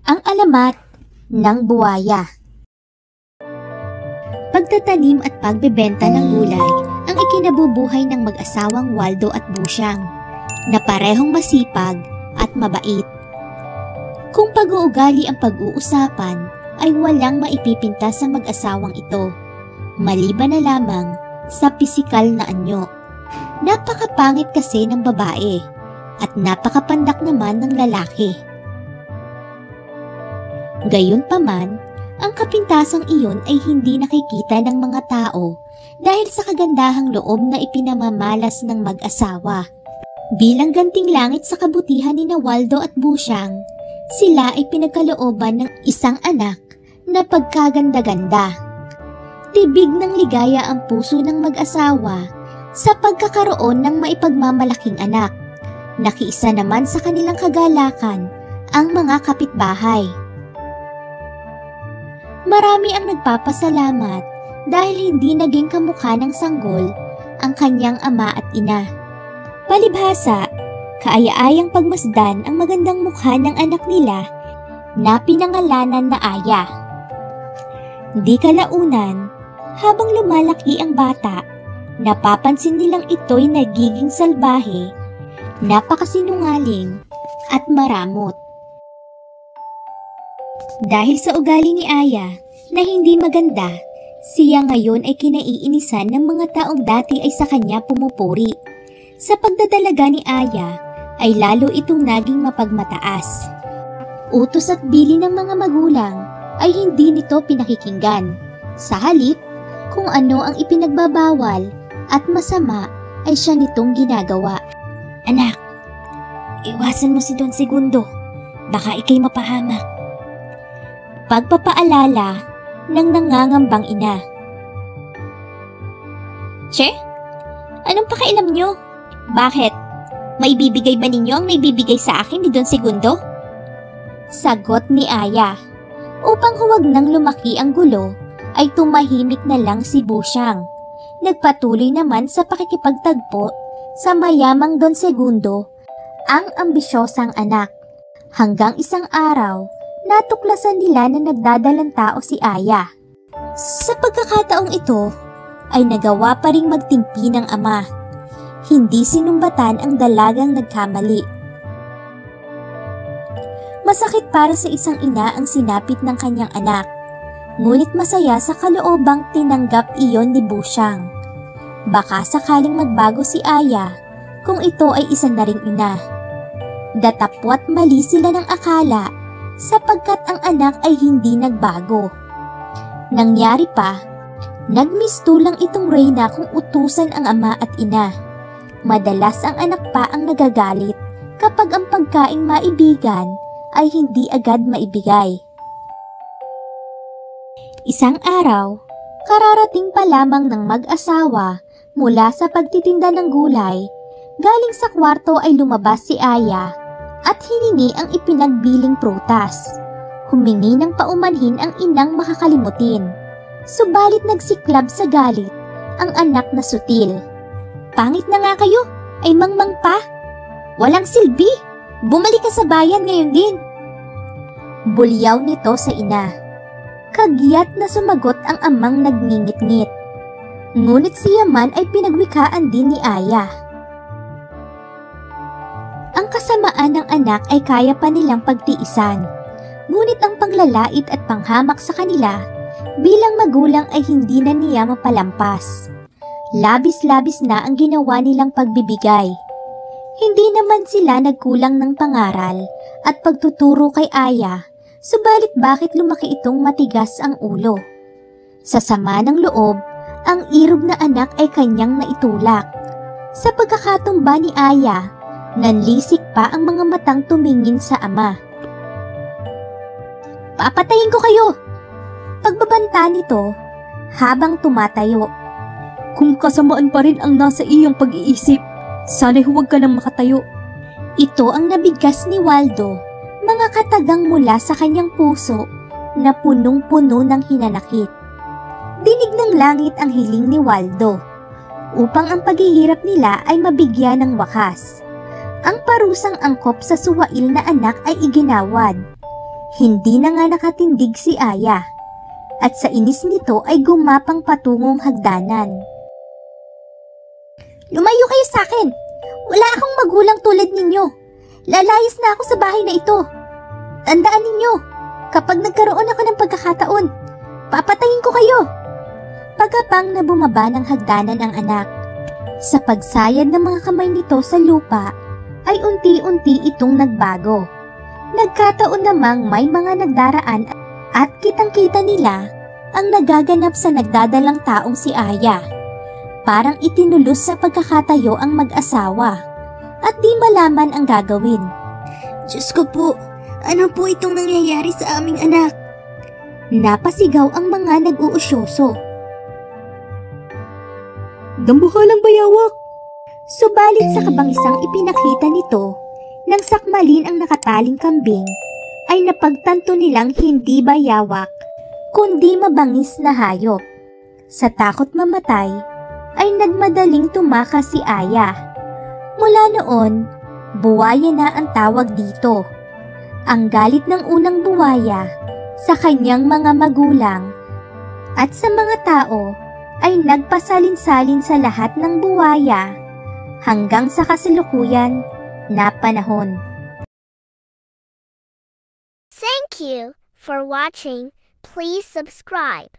Ang alamat ng buwaya. Pagtatanim at pagbebenta ng gulay ang ikinabubuhay ng mag-asawang Waldo at Busyang, na parehong masipag at mabait. Kung pag-uugali ang pag-uusapan, ay walang maipipinta sa mag-asawang ito, maliban na lamang sa pisikal na anyo. Napakapangit kasi ng babae at napakapandak naman ng lalaki. Gayunpaman, ang kapintasang iyon ay hindi nakikita ng mga tao dahil sa kagandahang loob na ipinamamalas ng mag-asawa. Bilang ganting langit sa kabutihan ni Waldo at Busyang, sila ay pinagkalooban ng isang anak na pagkaganda-ganda. Tibig ng ligaya ang puso ng mag-asawa sa pagkakaroon ng maipagmamalaking anak. Nakiisa naman sa kanilang kagalakan ang mga kapitbahay. Marami ang nagpapasalamat dahil hindi naging kamukha ng sanggol ang kanyang ama at ina. Palibhasa, kaaya-ayang pagmasdan ang magandang mukha ng anak nila na pinangalanan na Aya. Di kalaunan, habang lumalaki ang bata, napapansin nilang ito'y nagiging salbahe, napakasinungaling at maramot. Dahil sa ugali ni Aya na hindi maganda, siya ngayon ay kinaiinisan ng mga taong dati ay sa kanya pumupuri. Sa pagdadalaga ni Aya ay lalo itong naging mapagmataas. Utos at bili ng mga magulang ay hindi nito pinakikinggan. Sa halip, kung ano ang ipinagbabawal at masama ay siya nitong ginagawa. Anak, iwasan mo si Don Segundo, baka ikay mapahamak. Pagpapaalala ng nangangambang ina. Che, anong pakialam nyo? Bakit? May bibigay ba ninyo ang may bibigay sa akin ni Don Segundo? Sagot ni Aya. Upang huwag nang lumaki ang gulo, ay tumahimik na lang si Busyang. Nagpatuloy naman sa pakikipagtagpo sa mayamang Don Segundo, ang ambisyosang anak. Hanggang isang araw, natuklasan nila na nagdadalang tao si Aya. Sa pagkakataong ito, ay nagawa pa ring magtimpi ng ama. Hindi sinumbatan ang dalagang nagkamali. Masakit para sa isang ina ang sinapit ng kanyang anak, ngunit masaya sa kaloobang tinanggap iyon ni Busyang. Baka sakaling magbago si Aya kung ito ay isa na ring ina. Datapwat mali sila ng akala sapagkat ang anak ay hindi nagbago. Nangyari pa, nagmistulang itong Reyna kung utusan ang ama at ina. Madalas ang anak pa ang nagagalit kapag ang pagkaing maibigan ay hindi agad maibigay. Isang araw, kararating pa lamang ng mag-asawa mula sa pagtitinda ng gulay, galing sa kwarto ay lumabas si Aya at hiningi ang ipinagbiling prutas. Humingi ng paumanhin ang inang makakalimutin. Subalit nagsiklab sa galit ang anak na sutil. Pangit na nga kayo, ay mangmang pa. Walang silbi, bumalik ka sa bayan ngayon din. Bulyaw nito sa ina. Kagyat na sumagot ang amang nagngingit-ngit. Ngunit siya man ay pinagwikaan din ni Aya. Ang kasamaan ng anak ay kaya pa nilang pagtiisan. Ngunit ang panglalait at panghamak sa kanila bilang magulang ay hindi na niya mapalampas. Labis-labis na ang ginawa nilang pagbibigay. Hindi naman sila nagkulang ng pangaral at pagtuturo kay Aya, subalit bakit lumaki itong matigas ang ulo? Sa sama ng loob, ang irog na anak ay kanyang naitulak. Sa pagkakatumba ni Aya, nanlisik pa ang mga matang tumingin sa ama. Papatayin ko kayo! Pagbabanta nito habang tumatayo. Kung kasamaan pa rin ang nasa iyong pag-iisip, sana'y huwag ka nang makatayo. Ito ang nabigkas ni Waldo, mga katagang mula sa kanyang puso na punong-puno ng hinanakit. Dinig ng langit ang hiling ni Waldo, upang ang paghihirap nila ay mabigyan ng wakas. Ang parusang angkop sa suwail na anak ay iginawad. Hindi na nga nakatindig si Aya at sa inis nito ay gumapang patungong hagdanan. Lumayo kayo sa akin! Wala akong magulang tulad ninyo. Lalayas na ako sa bahay na ito. Tandaan ninyo, kapag nagkaroon ako ng pagkakataon, papatayin ko kayo. Pagkapang na bumaba ng hagdanan ang anak, sa pagsayad ng mga kamay nito sa lupa, ay unti-unti itong nagbago. Nagkataon namang may mga nagdaraan at kitang-kita nila ang nagaganap sa nagdadalang taong si Aya. Parang itinulos sa pagkakatayo ang mag-asawa at di malaman ang gagawin. Diyos ko po, ano po itong nangyayari sa aming anak? Napasigaw ang mga nag-uusyoso. Dambuhalang bayawak! Subalit sa kabangisang ipinakita nito, nang sakmalin ang nakataling kambing, ay napagtanto nilang hindi bayawak, kundi mabangis na hayop. Sa takot mamatay, ay nagmadaling tumakas si Aya. Mula noon, buwaya na ang tawag dito. Ang galit ng unang buwaya sa kanyang mga magulang at sa mga tao ay nagpasalin-salin sa lahat ng buwaya hanggang sa kasalukuyan na panahon. Thank you for watching. Please subscribe.